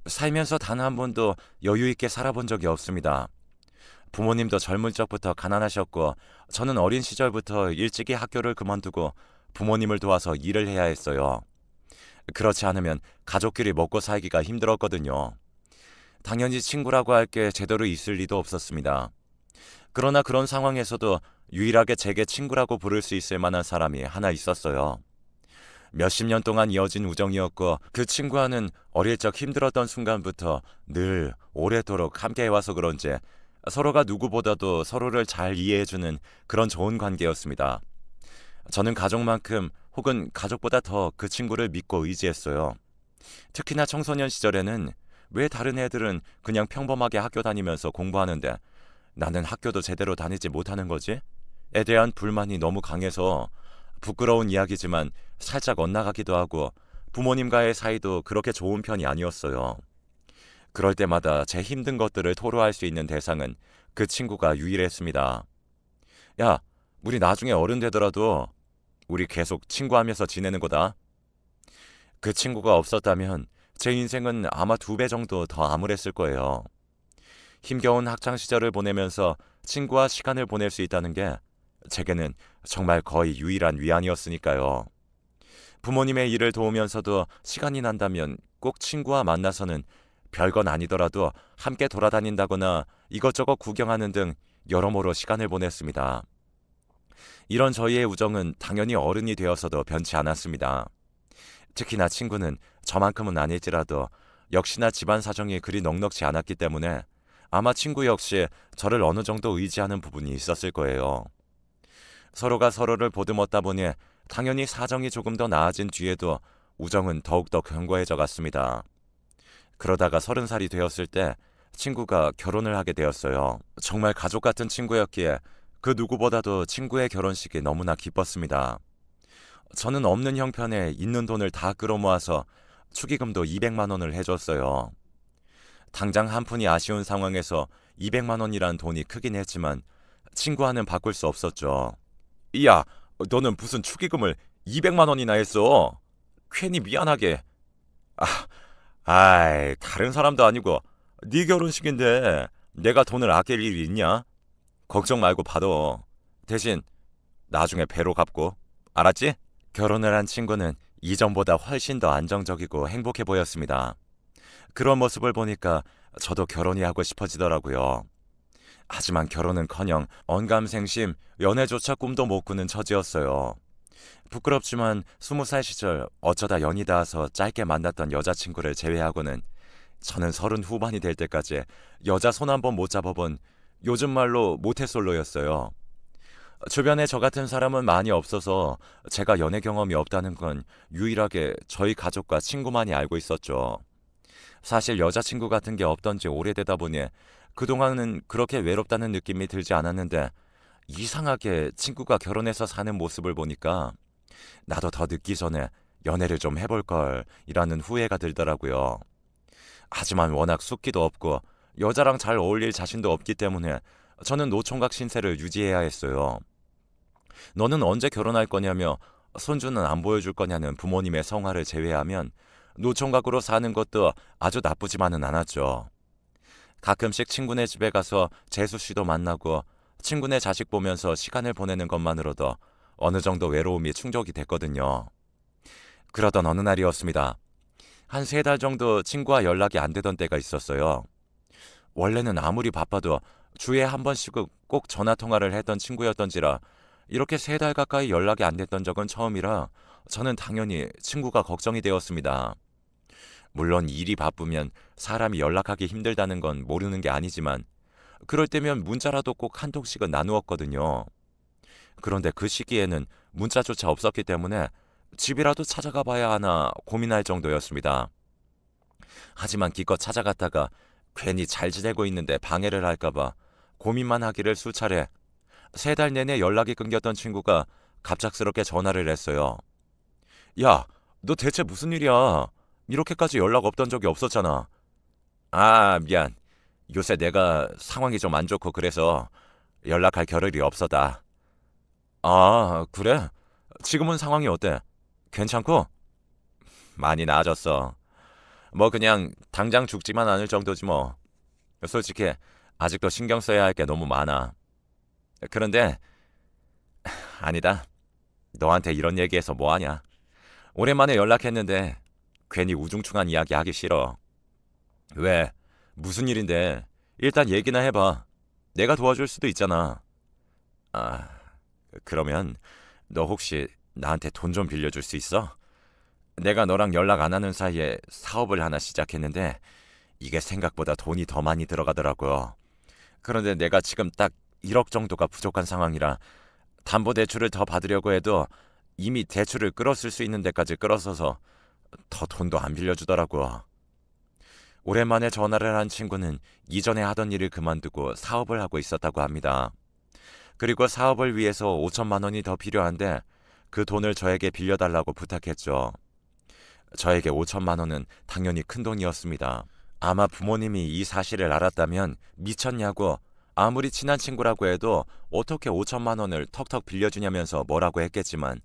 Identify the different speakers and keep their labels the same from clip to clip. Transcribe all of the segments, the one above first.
Speaker 1: 살면서 단 한 번도 여유 있게 살아본 적이 없습니다. 부모님도 젊은 적부터 가난하셨고, 저는 어린 시절부터 일찍이 학교를 그만두고 부모님을 도와서 일을 해야 했어요. 그렇지 않으면 가족끼리 먹고 살기가 힘들었거든요. 당연히 친구라고 할 게 제대로 있을 리도 없었습니다. 그러나 그런 상황에서도 유일하게 제게 친구라고 부를 수 있을 만한 사람이 하나 있었어요. 몇십 년 동안 이어진 우정이었고, 그 친구와는 어릴 적 힘들었던 순간부터 늘 오래도록 함께해와서 그런지 서로가 누구보다도 서로를 잘 이해해주는 그런 좋은 관계였습니다. 저는 가족만큼 혹은 가족보다 더 그 친구를 믿고 의지했어요. 특히나 청소년 시절에는 왜 다른 애들은 그냥 평범하게 학교 다니면서 공부하는데 나는 학교도 제대로 다니지 못하는 거지? 에 대한 불만이 너무 강해서, 부끄러운 이야기지만 살짝 엇나가기도 하고 부모님과의 사이도 그렇게 좋은 편이 아니었어요. 그럴 때마다 제 힘든 것들을 토로할 수 있는 대상은 그 친구가 유일했습니다. 야, 우리 나중에 어른 되더라도 우리 계속 친구하면서 지내는 거다. 그 친구가 없었다면 제 인생은 아마 2배 정도 더 암울했을 거예요. 힘겨운 학창 시절을 보내면서 친구와 시간을 보낼 수 있다는 게 제게는 정말 거의 유일한 위안이었으니까요. 부모님의 일을 도우면서도 시간이 난다면 꼭 친구와 만나서는 별건 아니더라도 함께 돌아다닌다거나 이것저것 구경하는 등 여러모로 시간을 보냈습니다. 이런 저희의 우정은 당연히 어른이 되어서도 변치 않았습니다. 특히나 친구는 저만큼은 아닐지라도 역시나 집안 사정이 그리 넉넉지 않았기 때문에 아마 친구 역시 저를 어느 정도 의지하는 부분이 있었을 거예요. 서로가 서로를 보듬었다 보니 당연히 사정이 조금 더 나아진 뒤에도 우정은 더욱더 견고해져 갔습니다. 그러다가 30살이 되었을 때 친구가 결혼을 하게 되었어요. 정말 가족 같은 친구였기에 그 누구보다도 친구의 결혼식이 너무나 기뻤습니다. 저는 없는 형편에 있는 돈을 다 끌어모아서 축의금도 200만 원을 해줬어요. 당장 한 푼이 아쉬운 상황에서 200만 원이란 돈이 크긴 했지만 친구와는 바꿀 수 없었죠. 야, 너는 무슨 축의금을 200만 원이나 했어? 괜히 미안하게. 아, 아이, 다른 사람도 아니고 네 결혼식인데 내가 돈을 아낄 일이 있냐? 걱정 말고 받아. 대신 나중에 배로 갚고. 알았지? 결혼을 한 친구는 이전보다 훨씬 더 안정적이고 행복해 보였습니다. 그런 모습을 보니까 저도 결혼이 하고 싶어지더라고요. 하지만 결혼은커녕 언감생심, 연애조차 꿈도 못 꾸는 처지였어요. 부끄럽지만 20살 시절 어쩌다 연이 닿아서 짧게 만났던 여자친구를 제외하고는 저는 30 후반이 될 때까지 여자 손 한 번 못 잡아본 요즘 말로 모태솔로였어요. 주변에 저 같은 사람은 많이 없어서 제가 연애 경험이 없다는 건 유일하게 저희 가족과 친구만이 알고 있었죠. 사실 여자친구 같은 게 없던 지 오래되다 보니 그동안은 그렇게 외롭다는 느낌이 들지 않았는데, 이상하게 친구가 결혼해서 사는 모습을 보니까 나도 더 늦기 전에 연애를 좀 해볼 걸 이라는 후회가 들더라고요. 하지만 워낙 숫기도 없고 여자랑 잘 어울릴 자신도 없기 때문에 저는 노총각 신세를 유지해야 했어요. 너는 언제 결혼할 거냐며 손주는 안 보여줄 거냐는 부모님의 성화를 제외하면 노총각으로 사는 것도 아주 나쁘지만은 않았죠. 가끔씩 친구네 집에 가서 재수 씨도 만나고 친구네 자식 보면서 시간을 보내는 것만으로도 어느 정도 외로움이 충족이 됐거든요. 그러던 어느 날이었습니다. 한 3달 정도 친구와 연락이 안 되던 때가 있었어요. 원래는 아무리 바빠도 주에 한 번씩은 꼭 전화통화를 했던 친구였던지라 이렇게 3달 가까이 연락이 안 됐던 적은 처음이라 저는 당연히 친구가 걱정이 되었습니다. 물론 일이 바쁘면 사람이 연락하기 힘들다는 건 모르는 게 아니지만 그럴 때면 문자라도 꼭 한 통씩은 나누었거든요. 그런데 그 시기에는 문자조차 없었기 때문에 집이라도 찾아가 봐야 하나 고민할 정도였습니다. 하지만 기껏 찾아갔다가 괜히 잘 지내고 있는데 방해를 할까봐 고민만 하기를 수차례. 3달 내내 연락이 끊겼던 친구가 갑작스럽게 전화를 했어요. 야, 너 대체 무슨 일이야? 이렇게까지 연락 없던 적이 없었잖아. 아, 미안. 요새 내가 상황이 좀 안 좋고 그래서 연락할 겨를이 없었다. 아, 그래? 지금은 상황이 어때? 괜찮고? 많이 나아졌어. 뭐 그냥 당장 죽지만 않을 정도지 뭐. 솔직히 아직도 신경 써야 할 게 너무 많아. 그런데 아니다. 너한테 이런 얘기해서 뭐하냐. 오랜만에 연락했는데 괜히 우중충한 이야기 하기 싫어. 왜? 무슨 일인데? 일단 얘기나 해봐. 내가 도와줄 수도 있잖아. 아, 그러면 너 혹시 나한테 돈 좀 빌려줄 수 있어? 내가 너랑 연락 안 하는 사이에 사업을 하나 시작했는데 이게 생각보다 돈이 더 많이 들어가더라고요. 그런데 내가 지금 딱 1억 정도가 부족한 상황이라 담보대출을 더 받으려고 해도 이미 대출을 끌었을 수 있는 데까지 끌어서서 더 돈도 안 빌려주더라고. 오랜만에 전화를 한 친구는 이전에 하던 일을 그만두고 사업을 하고 있었다고 합니다. 그리고 사업을 위해서 5천만 원이 더 필요한데 그 돈을 저에게 빌려달라고 부탁했죠. 저에게 5천만 원은 당연히 큰 돈이었습니다. 아마 부모님이 이 사실을 알았다면 미쳤냐고, 아무리 친한 친구라고 해도 어떻게 5천만 원을 턱턱 빌려주냐면서 뭐라고 했겠지만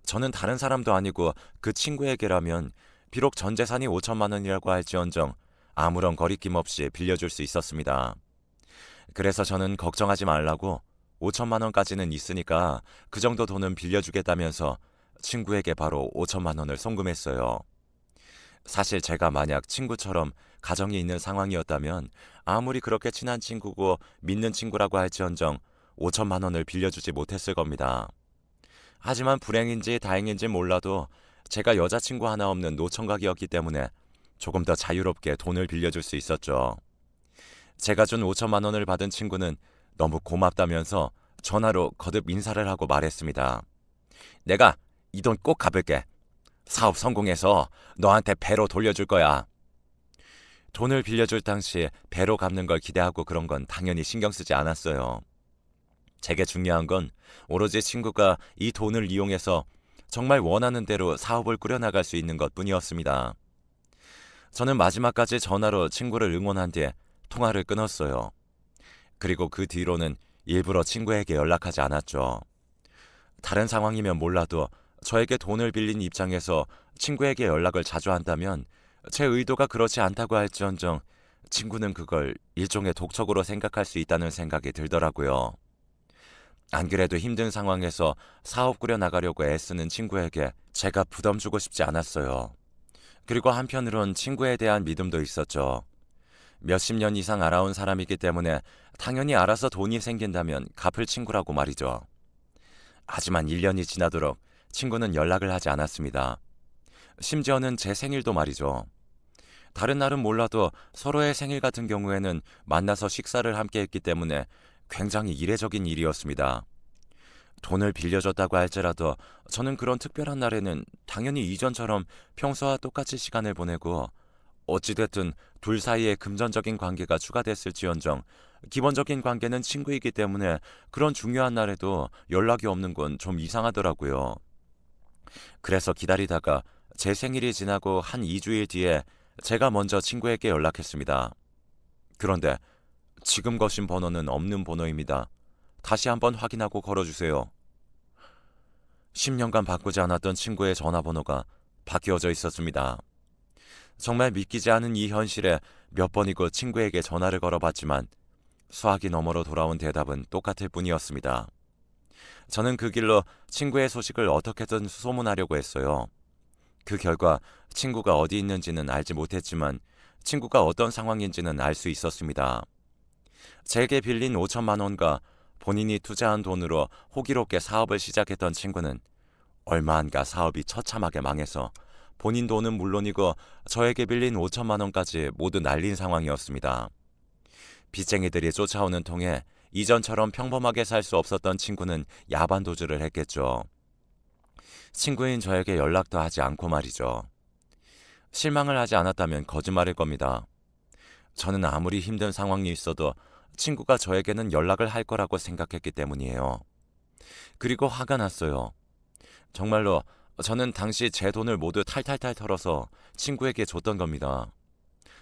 Speaker 1: 저는 다른 사람도 아니고 그 친구에게라면 비록 전 재산이 5천만 원이라고 할지언정 아무런 거리낌 없이 빌려줄 수 있었습니다. 그래서 저는 걱정하지 말라고 5천만 원까지는 있으니까 그 정도 돈은 빌려주겠다면서 친구에게 바로 5천만 원을 송금했어요. 사실 제가 만약 친구처럼 가정이 있는 상황이었다면 아무리 그렇게 친한 친구고 믿는 친구라고 할지언정 5천만 원을 빌려주지 못했을 겁니다. 하지만 불행인지 다행인지 몰라도 제가 여자친구 하나 없는 노총각이었기 때문에 조금 더 자유롭게 돈을 빌려줄 수 있었죠. 제가 준 5천만 원을 받은 친구는 너무 고맙다면서 전화로 거듭 인사를 하고 말했습니다. 내가 이 돈 꼭 갚을게. 사업 성공해서 너한테 배로 돌려줄 거야. 돈을 빌려줄 당시 배로 갚는 걸 기대하고 그런 건 당연히 신경 쓰지 않았어요. 제게 중요한 건 오로지 친구가 이 돈을 이용해서 정말 원하는 대로 사업을 꾸려나갈 수 있는 것뿐이었습니다. 저는 마지막까지 전화로 친구를 응원한 뒤에 통화를 끊었어요. 그리고 그 뒤로는 일부러 친구에게 연락하지 않았죠. 다른 상황이면 몰라도 저에게 돈을 빌린 입장에서 친구에게 연락을 자주 한다면 제 의도가 그렇지 않다고 할지언정 친구는 그걸 일종의 독촉으로 생각할 수 있다는 생각이 들더라고요. 안 그래도 힘든 상황에서 사업 꾸려나가려고 애쓰는 친구에게 제가 부담 주고 싶지 않았어요. 그리고 한편으론 친구에 대한 믿음도 있었죠. 몇십 년 이상 알아온 사람이기 때문에 당연히 알아서 돈이 생긴다면 갚을 친구라고 말이죠. 하지만 1년이 지나도록 친구는 연락을 하지 않았습니다. 심지어는 제 생일도 말이죠. 다른 날은 몰라도 서로의 생일 같은 경우에는 만나서 식사를 함께 했기 때문에 굉장히 이례적인 일이었습니다. 돈을 빌려줬다고 할지라도 저는 그런 특별한 날에는 당연히 이전처럼 평소와 똑같이 시간을 보내고 어찌됐든 둘 사이에 금전적인 관계가 추가됐을지언정 기본적인 관계는 친구이기 때문에 그런 중요한 날에도 연락이 없는 건 좀 이상하더라고요. 그래서 기다리다가 제 생일이 지나고 한 2주일 뒤에 제가 먼저 친구에게 연락했습니다. 그런데 지금 거신 번호는 없는 번호입니다. 다시 한번 확인하고 걸어주세요. 10년간 바꾸지 않았던 친구의 전화번호가 바뀌어져 있었습니다. 정말 믿기지 않은 이 현실에 몇 번이고 친구에게 전화를 걸어봤지만 수화기 너머로 돌아온 대답은 똑같을 뿐이었습니다. 저는 그 길로 친구의 소식을 어떻게든 소문하려고 했어요. 그 결과 친구가 어디 있는지는 알지 못했지만 친구가 어떤 상황인지는 알 수 있었습니다. 제게 빌린 5천만 원과 본인이 투자한 돈으로 호기롭게 사업을 시작했던 친구는 얼마 안가 사업이 처참하게 망해서 본인 돈은 물론이고 저에게 빌린 5천만 원까지 모두 날린 상황이었습니다. 빚쟁이들이 쫓아오는 통에 이전처럼 평범하게 살 수 없었던 친구는 야반도주를 했겠죠. 친구인 저에게 연락도 하지 않고 말이죠. 실망을 하지 않았다면 거짓말일 겁니다. 저는 아무리 힘든 상황이 있어도 친구가 저에게는 연락을 할 거라고 생각했기 때문이에요. 그리고 화가 났어요. 정말로 저는 당시 제 돈을 모두 탈탈탈 털어서 친구에게 줬던 겁니다.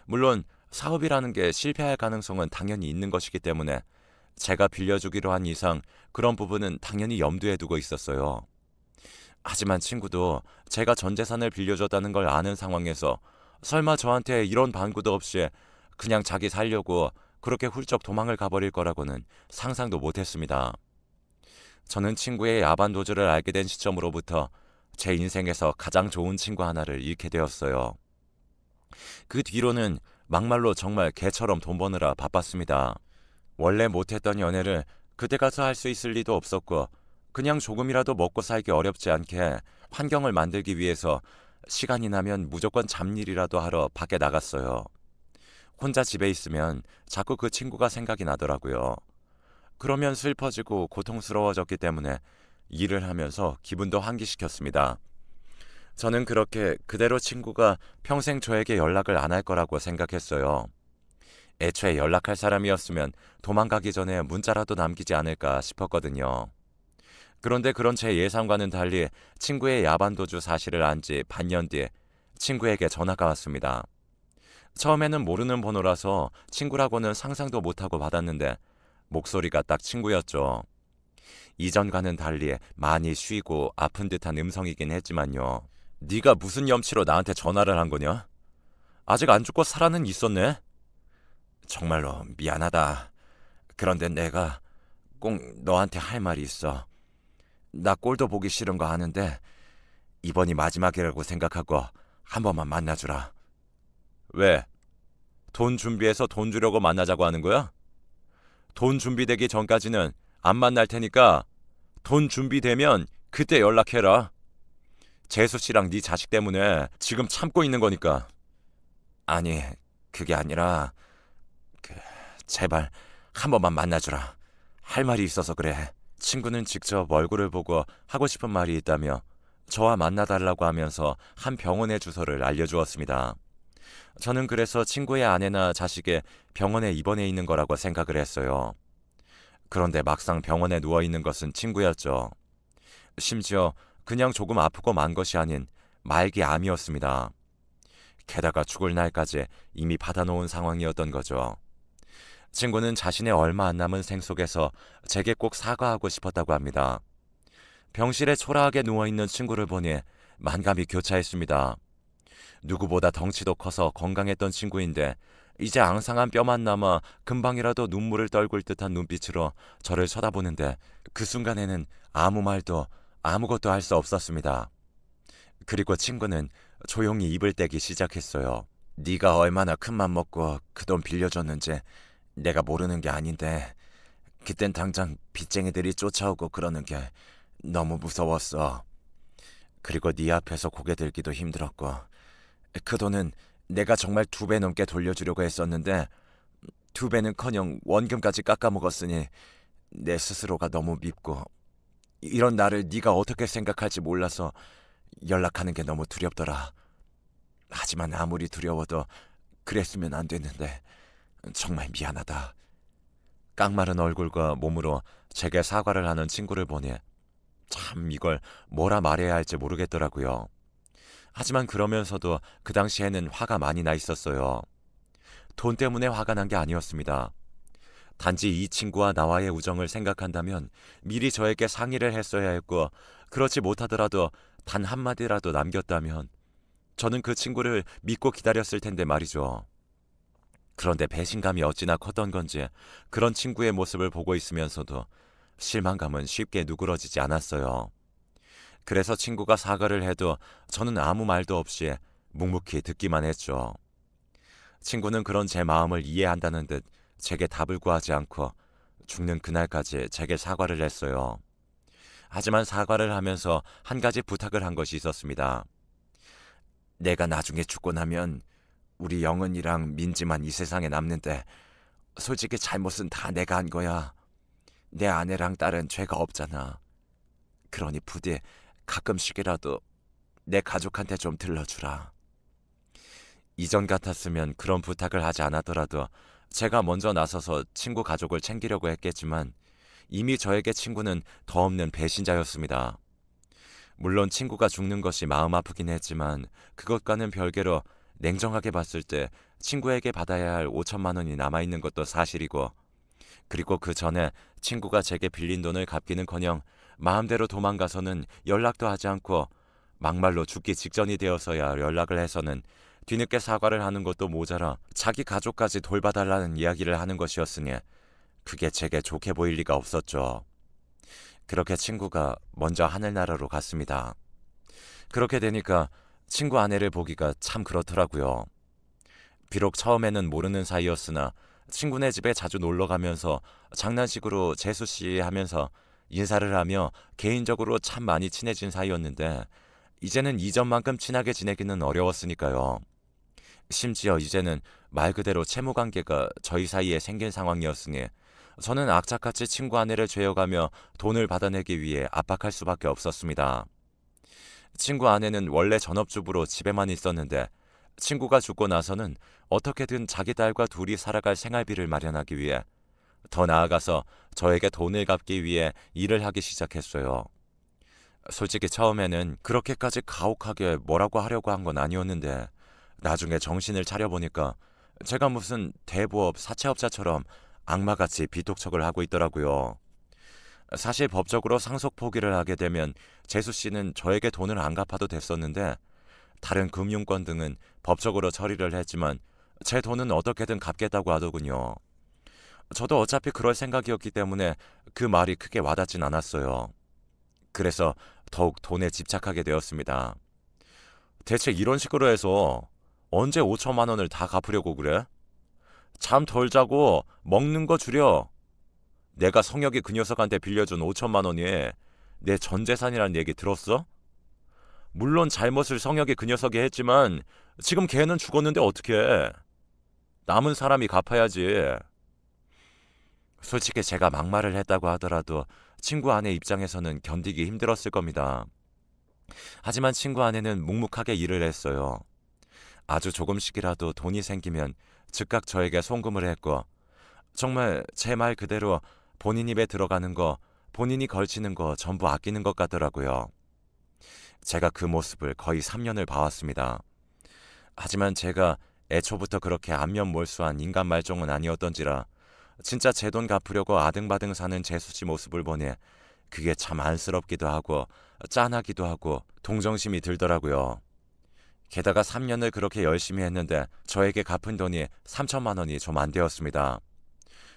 Speaker 1: 물론 사업이라는 게 실패할 가능성은 당연히 있는 것이기 때문에 제가 빌려주기로 한 이상 그런 부분은 당연히 염두에 두고 있었어요. 하지만 친구도 제가 전 재산을 빌려줬다는 걸 아는 상황에서 설마 저한테 이런 방구도 없이 그냥 자기 살려고 그렇게 훌쩍 도망을 가버릴 거라고는 상상도 못했습니다. 저는 친구의 야반 도주를 알게 된 시점으로부터 제 인생에서 가장 좋은 친구 하나를 잃게 되었어요. 그 뒤로는 막말로 정말 개처럼 돈 버느라 바빴습니다. 원래 못했던 연애를 그때 가서 할 수 있을 리도 없었고, 그냥 조금이라도 먹고 살기 어렵지 않게 환경을 만들기 위해서 시간이 나면 무조건 잡일이라도 하러 밖에 나갔어요. 혼자 집에 있으면 자꾸 그 친구가 생각이 나더라고요. 그러면 슬퍼지고 고통스러워졌기 때문에 일을 하면서 기분도 환기시켰습니다. 저는 그렇게 그대로 친구가 평생 저에게 연락을 안 할 거라고 생각했어요. 애초에 연락할 사람이었으면 도망가기 전에 문자라도 남기지 않을까 싶었거든요. 그런데 그런 제 예상과는 달리 친구의 야반도주 사실을 안 지 반년 뒤에 친구에게 전화가 왔습니다. 처음에는 모르는 번호라서 친구라고는 상상도 못하고 받았는데 목소리가 딱 친구였죠. 이전과는 달리 많이 쉬고 아픈 듯한 음성이긴 했지만요. 네가 무슨 염치로 나한테 전화를 한 거냐? 아직 안 죽고 살아는 있었네? 정말로 미안하다. 그런데 내가 꼭 너한테 할 말이 있어. 나 꼴도 보기 싫은 거 아는데 이번이 마지막이라고 생각하고 한 번만 만나주라. 왜? 돈 준비해서 돈 주려고 만나자고 하는 거야? 돈 준비되기 전까지는 안 만날 테니까 돈 준비되면 그때 연락해라. 재수 씨랑 네 자식 때문에 지금 참고 있는 거니까. 아니, 그게 아니라 제발 한 번만 만나주라. 할 말이 있어서 그래. 친구는 직접 얼굴을 보고 하고 싶은 말이 있다며 저와 만나달라고 하면서 한 병원의 주소를 알려주었습니다. 저는 그래서 친구의 아내나 자식의 병원에 입원해 있는 거라고 생각을 했어요. 그런데 막상 병원에 누워있는 것은 친구였죠. 심지어 그냥 조금 아프고 만 것이 아닌 말기 암이었습니다. 게다가 죽을 날까지 이미 받아놓은 상황이었던 거죠. 친구는 자신의 얼마 안 남은 생속에서 제게 꼭 사과하고 싶었다고 합니다. 병실에 초라하게 누워있는 친구를 보니 만감이 교차했습니다. 누구보다 덩치도 커서 건강했던 친구인데 이제 앙상한 뼈만 남아 금방이라도 눈물을 떨굴 듯한 눈빛으로 저를 쳐다보는데 그 순간에는 아무 말도 아무것도 할 수 없었습니다. 그리고 친구는 조용히 입을 떼기 시작했어요. 네가 얼마나 큰맘 먹고 그 돈 빌려줬는지 내가 모르는 게 아닌데 그땐 당장 빚쟁이들이 쫓아오고 그러는 게 너무 무서웠어. 그리고 네 앞에서 고개 들기도 힘들었고 그 돈은 내가 정말 2배 넘게 돌려주려고 했었는데 2배는커녕 원금까지 깎아먹었으니 내 스스로가 너무 밉고 이런 나를 네가 어떻게 생각할지 몰라서 연락하는 게 너무 두렵더라. 하지만 아무리 두려워도 그랬으면 안 됐는데 정말 미안하다. 깡마른 얼굴과 몸으로 제게 사과를 하는 친구를 보니 참 이걸 뭐라 말해야 할지 모르겠더라고요. 하지만 그러면서도 그 당시에는 화가 많이 나 있었어요. 돈 때문에 화가 난 게 아니었습니다. 단지 이 친구와 나와의 우정을 생각한다면 미리 저에게 상의를 했어야 했고 그렇지 못하더라도 단 한마디라도 남겼다면 저는 그 친구를 믿고 기다렸을 텐데 말이죠. 그런데 배신감이 어찌나 컸던 건지 그런 친구의 모습을 보고 있으면서도 실망감은 쉽게 누그러지지 않았어요. 그래서 친구가 사과를 해도 저는 아무 말도 없이 묵묵히 듣기만 했죠. 친구는 그런 제 마음을 이해한다는 듯 제게 답을 구하지 않고 죽는 그날까지 제게 사과를 했어요. 하지만 사과를 하면서 한 가지 부탁을 한 것이 있었습니다. 내가 나중에 죽고 나면 우리 영은이랑 민지만 이 세상에 남는데 솔직히 잘못은 다 내가 한 거야. 내 아내랑 딸은 죄가 없잖아. 그러니 부디 가끔씩이라도 내 가족한테 좀 들러주라. 이전 같았으면 그런 부탁을 하지 않았더라도 제가 먼저 나서서 친구 가족을 챙기려고 했겠지만 이미 저에게 친구는 더 없는 배신자였습니다. 물론 친구가 죽는 것이 마음 아프긴 했지만 그것과는 별개로 냉정하게 봤을 때 친구에게 받아야 할 5천만 원이 남아있는 것도 사실이고 그리고 그 전에 친구가 제게 빌린 돈을 갚기는커녕 마음대로 도망가서는 연락도 하지 않고 막말로 죽기 직전이 되어서야 연락을 해서는 뒤늦게 사과를 하는 것도 모자라 자기 가족까지 돌봐달라는 이야기를 하는 것이었으니 그게 제게 좋게 보일 리가 없었죠. 그렇게 친구가 먼저 하늘나라로 갔습니다. 그렇게 되니까 친구 아내를 보기가 참 그렇더라고요. 비록 처음에는 모르는 사이였으나 친구네 집에 자주 놀러 가면서 장난식으로 재수씨 하면서 인사를 하며 개인적으로 참 많이 친해진 사이였는데 이제는 이전만큼 친하게 지내기는 어려웠으니까요. 심지어 이제는 말 그대로 채무관계가 저희 사이에 생긴 상황이었으니 저는 악착같이 친구 아내를 죄어가며 돈을 받아내기 위해 압박할 수밖에 없었습니다. 친구 아내는 원래 전업주부로 집에만 있었는데 친구가 죽고 나서는 어떻게든 자기 딸과 둘이 살아갈 생활비를 마련하기 위해 더 나아가서 저에게 돈을 갚기 위해 일을 하기 시작했어요. 솔직히 처음에는 그렇게까지 가혹하게 뭐라고 하려고 한 건 아니었는데 나중에 정신을 차려보니까 제가 무슨 대부업 사채업자처럼 악마같이 비톡척을 하고 있더라고요. 사실 법적으로 상속 포기를 하게 되면 재수 씨는 저에게 돈을 안 갚아도 됐었는데 다른 금융권 등은 법적으로 처리를 했지만 제 돈은 어떻게든 갚겠다고 하더군요. 저도 어차피 그럴 생각이었기 때문에 그 말이 크게 와닿진 않았어요. 그래서 더욱 돈에 집착하게 되었습니다. 대체 이런 식으로 해서 언제 5천만 원을 다 갚으려고 그래? 잠 덜 자고 먹는 거 줄여. 내가 성혁이 그 녀석한테 빌려준 5천만 원이 내 전 재산이라는 얘기 들었어? 물론 잘못을 성혁이 그 녀석이 했지만 지금 걔는 죽었는데 어떡해. 남은 사람이 갚아야지. 솔직히 제가 막말을 했다고 하더라도 친구 아내 입장에서는 견디기 힘들었을 겁니다. 하지만 친구 아내는 묵묵하게 일을 했어요. 아주 조금씩이라도 돈이 생기면 즉각 저에게 송금을 했고 정말 제 말 그대로 본인 입에 들어가는 거, 본인이 걸치는 거 전부 아끼는 것 같더라고요. 제가 그 모습을 거의 3년을 봐왔습니다. 하지만 제가 애초부터 그렇게 안면몰수한 인간 말종은 아니었던지라 진짜 제 돈 갚으려고 아등바등 사는 재수씨 모습을 보니 그게 참 안쓰럽기도 하고 짠하기도 하고 동정심이 들더라고요. 게다가 3년을 그렇게 열심히 했는데 저에게 갚은 돈이 3천만 원이 좀 안 되었습니다.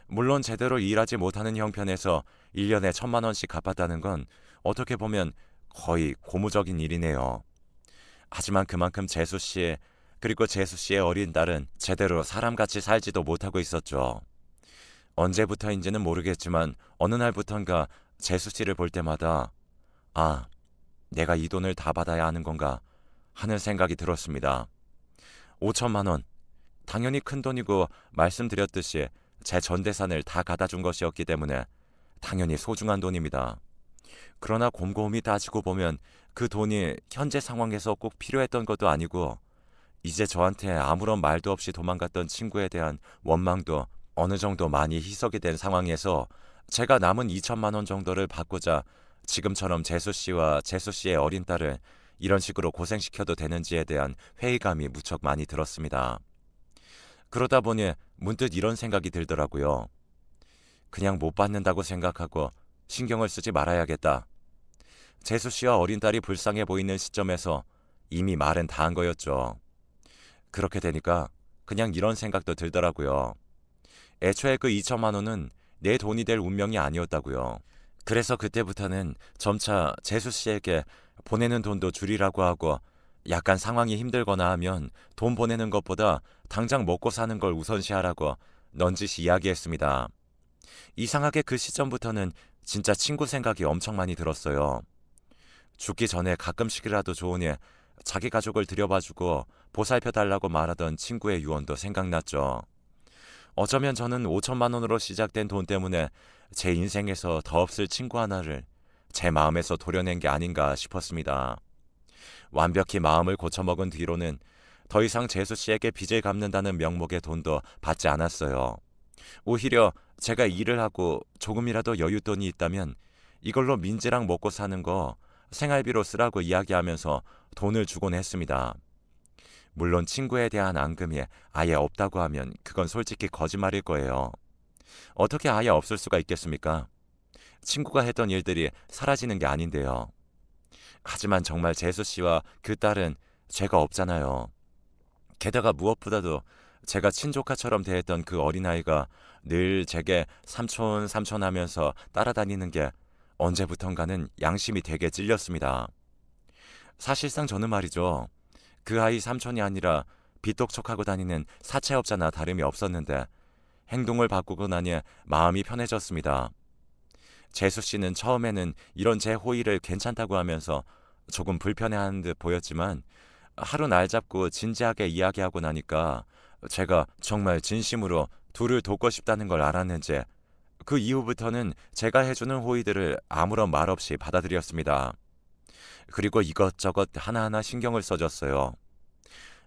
Speaker 1: 물론 제대로 일하지 못하는 형편에서 1년에 1천만 원씩 갚았다는 건 어떻게 보면 거의 고무적인 일이네요. 하지만 그만큼 재수씨 그리고 재수씨의 어린 딸은 제대로 사람같이 살지도 못하고 있었죠. 언제부터인지는 모르겠지만 어느 날부턴가 재수씨를 볼 때마다 아, 내가 이 돈을 다 받아야 하는 건가 하는 생각이 들었습니다. 5천만 원, 당연히 큰 돈이고 말씀드렸듯이 제 전 재산을 다 갖다 준 것이었기 때문에 당연히 소중한 돈입니다. 그러나 곰곰이 따지고 보면 그 돈이 현재 상황에서 꼭 필요했던 것도 아니고 이제 저한테 아무런 말도 없이 도망갔던 친구에 대한 원망도 어느 정도 많이 희석이 된 상황에서 제가 남은 2천만 원 정도를 받고자 지금처럼 재수씨와 재수씨의 어린 딸을 이런 식으로 고생시켜도 되는지에 대한 회의감이 무척 많이 들었습니다. 그러다 보니 문득 이런 생각이 들더라고요. 그냥 못 받는다고 생각하고 신경을 쓰지 말아야겠다. 재수씨와 어린 딸이 불쌍해 보이는 시점에서 이미 말은 다 한 거였죠. 그렇게 되니까 그냥 이런 생각도 들더라고요. 애초에 그 2천만 원은 내 돈이 될 운명이 아니었다고요. 그래서 그때부터는 점차 재수씨에게 보내는 돈도 줄이라고 하고 약간 상황이 힘들거나 하면 돈 보내는 것보다 당장 먹고 사는 걸 우선시하라고 넌지시 이야기했습니다. 이상하게 그 시점부터는 진짜 친구 생각이 엄청 많이 들었어요. 죽기 전에 가끔씩이라도 좋으니 자기 가족을 들여봐주고 보살펴달라고 말하던 친구의 유언도 생각났죠. 어쩌면 저는 5천만 원으로 시작된 돈 때문에 제 인생에서 더 없을 친구 하나를 제 마음에서 도려낸 게 아닌가 싶었습니다. 완벽히 마음을 고쳐먹은 뒤로는 더 이상 재수씨에게 빚을 갚는다는 명목의 돈도 받지 않았어요. 오히려 제가 일을 하고 조금이라도 여윳돈이 있다면 이걸로 민지랑 먹고 사는 거 생활비로 쓰라고 이야기하면서 돈을 주곤 했습니다. 물론 친구에 대한 앙금이 아예 없다고 하면 그건 솔직히 거짓말일 거예요. 어떻게 아예 없을 수가 있겠습니까? 친구가 했던 일들이 사라지는 게 아닌데요. 하지만 정말 재수씨와 그 딸은 죄가 없잖아요. 게다가 무엇보다도 제가 친조카처럼 대했던 그 어린아이가 늘 제게 삼촌 삼촌 하면서 따라다니는 게 언제부턴가는 양심이 되게 찔렸습니다. 사실상 저는 말이죠. 그 아이 삼촌이 아니라 빚독촉하고 다니는 사채업자나 다름이 없었는데 행동을 바꾸고 나니 마음이 편해졌습니다. 재수 씨는 처음에는 이런 제 호의를 괜찮다고 하면서 조금 불편해하는 듯 보였지만 하루 날 잡고 진지하게 이야기하고 나니까 제가 정말 진심으로 둘을 돕고 싶다는 걸 알았는지 그 이후부터는 제가 해주는 호의들을 아무런 말 없이 받아들였습니다. 그리고 이것저것 하나하나 신경을 써줬어요.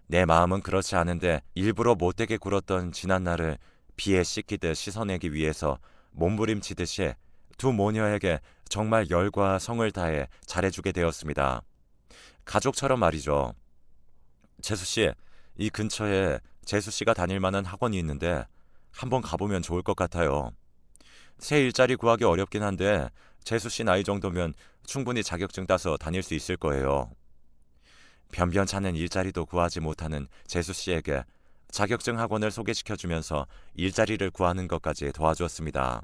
Speaker 1: 내 마음은 그렇지 않은데 일부러 못되게 굴었던 지난 날을 비에 씻기듯 씻어내기 위해서 몸부림치듯이 두 모녀에게 정말 열과 성을 다해 잘해주게 되었습니다. 가족처럼 말이죠. 재수씨, 이 근처에 재수씨가 다닐 만한 학원이 있는데 한번 가보면 좋을 것 같아요. 새 일자리 구하기 어렵긴 한데 재수씨 나이 정도면 충분히 자격증 따서 다닐 수 있을 거예요. 변변찮은 일자리도 구하지 못하는 재수씨에게 자격증 학원을 소개시켜주면서 일자리를 구하는 것까지 도와주었습니다.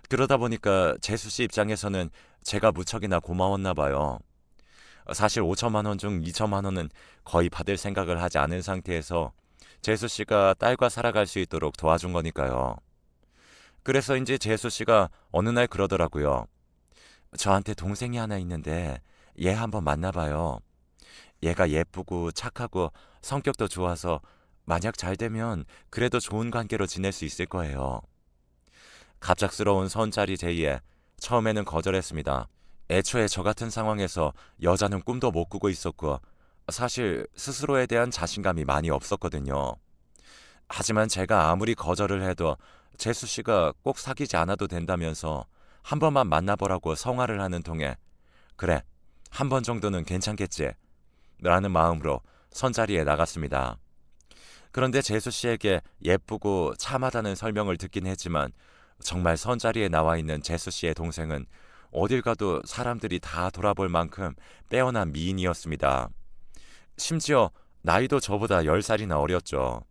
Speaker 1: 그러다 보니까 재수씨 입장에서는 제가 무척이나 고마웠나 봐요. 사실 5천만 원 중 2천만 원은 거의 받을 생각을 하지 않은 상태에서 재수씨가 딸과 살아갈 수 있도록 도와준 거니까요. 그래서인지 재수씨가 어느 날 그러더라고요. 저한테 동생이 하나 있는데 얘 한번 만나봐요. 얘가 예쁘고 착하고 성격도 좋아서 만약 잘 되면 그래도 좋은 관계로 지낼 수 있을 거예요. 갑작스러운 선짜리 제의에 처음에는 거절했습니다. 애초에 저 같은 상황에서 여자는 꿈도 못 꾸고 있었고 사실 스스로에 대한 자신감이 많이 없었거든요. 하지만 제가 아무리 거절을 해도 재수 씨가 꼭 사귀지 않아도 된다면서 한 번만 만나보라고 성화를 하는 통에 그래, 한 번 정도는 괜찮겠지 라는 마음으로 선자리에 나갔습니다. 그런데 재수 씨에게 예쁘고 참하다는 설명을 듣긴 했지만 정말 선자리에 나와 있는 재수 씨의 동생은 어딜 가도 사람들이 다 돌아볼 만큼 빼어난 미인이었습니다. 심지어 나이도 저보다 10살이나 어렸죠.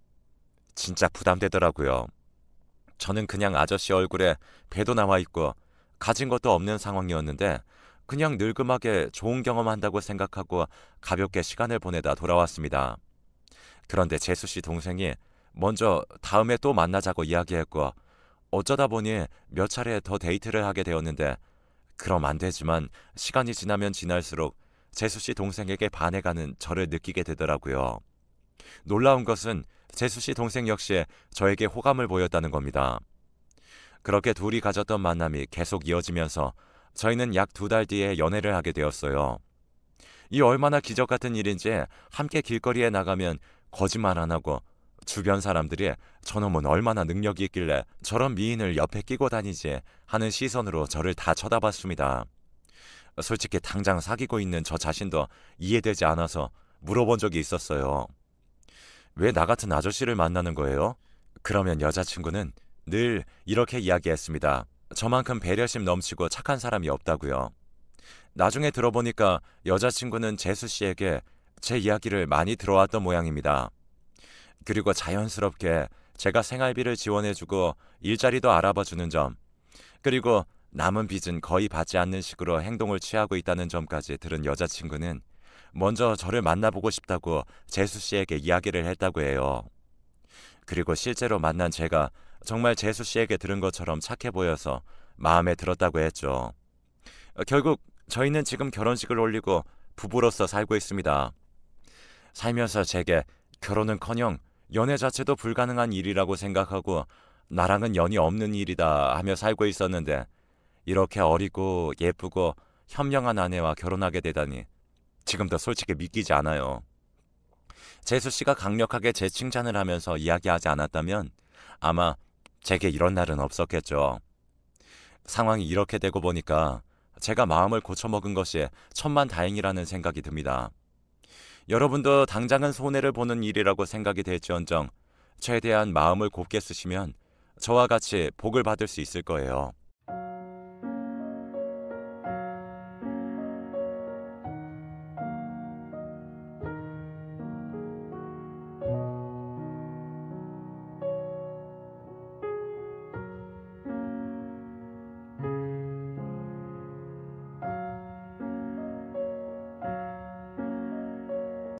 Speaker 1: 진짜 부담되더라고요. 저는 그냥 아저씨 얼굴에 배도 나와 있고 가진 것도 없는 상황이었는데 그냥 늙음하게 좋은 경험한다고 생각하고 가볍게 시간을 보내다 돌아왔습니다. 그런데 재수 씨 동생이 먼저 다음에 또 만나자고 이야기했고 어쩌다 보니 몇 차례 더 데이트를 하게 되었는데 그럼 안 되지만 시간이 지나면 지날수록 재수 씨 동생에게 반해가는 저를 느끼게 되더라고요. 놀라운 것은 재수 씨 동생 역시 저에게 호감을 보였다는 겁니다. 그렇게 둘이 가졌던 만남이 계속 이어지면서 저희는 약 2달 뒤에 연애를 하게 되었어요. 이 얼마나 기적 같은 일인지 함께 길거리에 나가면 거짓말 안 하고 주변 사람들이 저놈은 얼마나 능력이 있길래 저런 미인을 옆에 끼고 다니지 하는 시선으로 저를 다 쳐다봤습니다. 솔직히 당장 사귀고 있는 저 자신도 이해되지 않아서 물어본 적이 있었어요. 왜 나 같은 아저씨를 만나는 거예요? 그러면 여자친구는 늘 이렇게 이야기했습니다. 저만큼 배려심 넘치고 착한 사람이 없다고요. 나중에 들어보니까 여자친구는 재수 씨에게 제 이야기를 많이 들어왔던 모양입니다. 그리고 자연스럽게 제가 생활비를 지원해주고 일자리도 알아봐주는 점, 그리고 남은 빚은 거의 받지 않는 식으로 행동을 취하고 있다는 점까지 들은 여자친구는 먼저 저를 만나보고 싶다고 재수 씨에게 이야기를 했다고 해요. 그리고 실제로 만난 제가 정말 재수 씨에게 들은 것처럼 착해 보여서 마음에 들었다고 했죠. 결국 저희는 지금 결혼식을 올리고 부부로서 살고 있습니다. 살면서 제게 결혼은커녕 연애 자체도 불가능한 일이라고 생각하고 나랑은 연이 없는 일이다 하며 살고 있었는데 이렇게 어리고 예쁘고 현명한 아내와 결혼하게 되다니 지금도 솔직히 믿기지 않아요. 재수 씨가 강력하게 제 칭찬을 하면서 이야기하지 않았다면 아마 제게 이런 날은 없었겠죠. 상황이 이렇게 되고 보니까 제가 마음을 고쳐먹은 것이 천만다행이라는 생각이 듭니다. 여러분도 당장은 손해를 보는 일이라고 생각이 될지언정 최대한 마음을 곱게 쓰시면 저와 같이 복을 받을 수 있을 거예요.